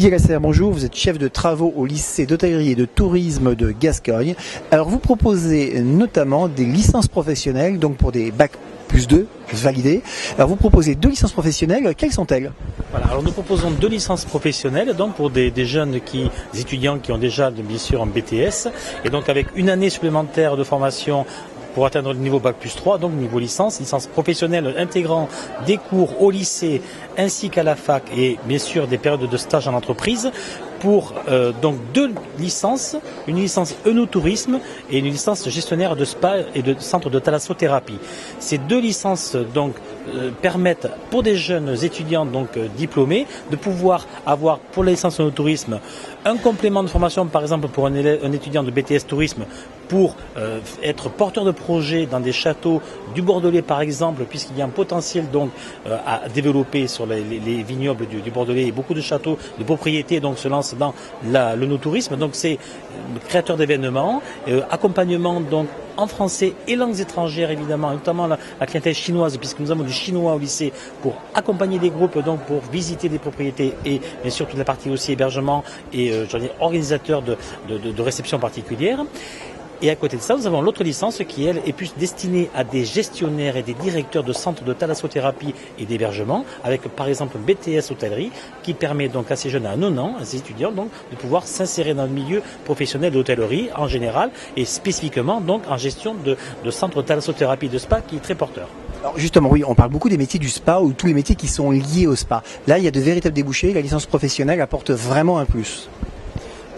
Didier Lasserre, bonjour, vous êtes chef de travaux au lycée d'hôtellerie et de tourisme de Gascogne. Alors vous proposez notamment des licences professionnelles, donc pour des bacs +2 validés. Alors vous proposez 2 licences professionnelles, quelles sont-elles? Voilà, alors nous proposons 2 licences professionnelles donc pour des jeunes des étudiants qui ont déjà bien sûr un BTS et donc avec une année supplémentaire de formation pour atteindre le niveau bac +3, donc niveau licence professionnelle intégrant des cours au lycée ainsi qu'à la fac et bien sûr des périodes de stage en entreprise pour donc 2 licences, une licence œnotourisme et une licence gestionnaire de spa et de centre de thalassothérapie. Ces 2 licences donc permettent pour des jeunes étudiants donc diplômés de pouvoir avoir pour la licence œnotourisme un complément de formation par exemple pour un étudiant de BTS tourisme pour être porteur de projet dans des châteaux du Bordelais par exemple, puisqu'il y a un potentiel donc à développer sur les vignobles du Bordelais et beaucoup de châteaux de propriété donc se lancent dans l'œnotourisme. Donc c'est créateur d'événements, accompagnement donc en français et langues étrangères évidemment, notamment la clientèle chinoise puisque nous avons du chinois au lycée pour accompagner des groupes donc pour visiter des propriétés et bien sûr toute la partie aussi hébergement et organisateur de réceptions particulières. Et à côté de ça, nous avons l'autre licence qui, elle, est plus destinée à des gestionnaires et des directeurs de centres de thalassothérapie et d'hébergement, avec par exemple BTS hôtellerie, qui permet donc à ces jeunes à 9 ans, à ces étudiants, donc, de pouvoir s'insérer dans le milieu professionnel d'hôtellerie en général, et spécifiquement donc en gestion de centres de thalassothérapie et de spa, qui est très porteur. Alors justement, oui, on parle beaucoup des métiers du spa ou tous les métiers qui sont liés au spa. Là, il y a de véritables débouchés, la licence professionnelle apporte vraiment un plus.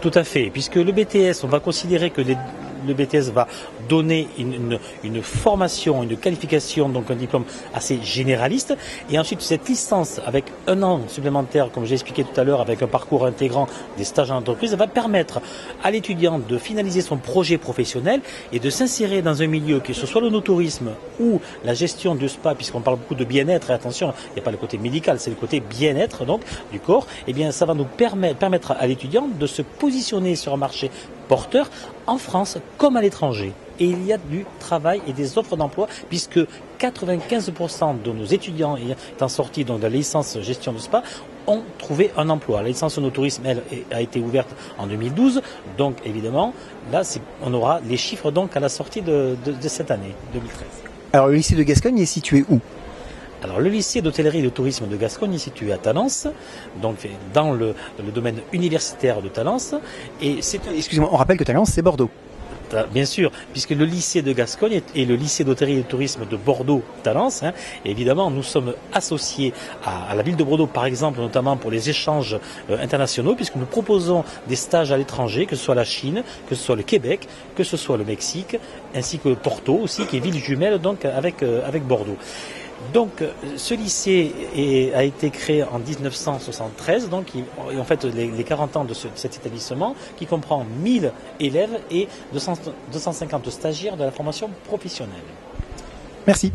Tout à fait, puisque le BTS, on va considérer que le BTS va donner une formation, une qualification, donc un diplôme assez généraliste. Et ensuite, cette licence, avec un an supplémentaire, comme j'ai expliqué tout à l'heure, avec un parcours intégrant des stages en entreprise, va permettre à l'étudiant de finaliser son projet professionnel et de s'insérer dans un milieu, que ce soit l'œnotourisme ou la gestion du spa, puisqu'on parle beaucoup de bien-être, et attention, il n'y a pas le côté médical, c'est le côté bien-être donc du corps, et bien ça va nous permettre à l'étudiant de se positionner sur un marché porteur en France comme à l'étranger. Et il y a du travail et des offres d'emploi puisque 95% de nos étudiants étant sortis donc de la licence gestion de spa ont trouvé un emploi. La licence œnotourisme, elle, a été ouverte en 2012. Donc évidemment, là, on aura les chiffres donc à la sortie de cette année, 2013. Alors le lycée de Gascogne est situé où ? Alors le lycée d'hôtellerie et de tourisme de Gascogne est situé à Talence, donc dans le domaine universitaire de Talence. Et excusez-moi, on rappelle que Talence c'est Bordeaux. Bien sûr, puisque le lycée de Gascogne est le lycée d'hôtellerie et de tourisme de Bordeaux-Talence. Et évidemment, nous sommes associés à la ville de Bordeaux, par exemple, notamment pour les échanges internationaux, puisque nous proposons des stages à l'étranger, que ce soit la Chine, que ce soit le Québec, que ce soit le Mexique, ainsi que Porto aussi, qui est ville jumelle donc avec Bordeaux. Donc ce lycée a été créé en 1973, donc en fait les 40 ans de cet établissement qui comprend 1000 élèves et 250 stagiaires de la formation professionnelle. Merci.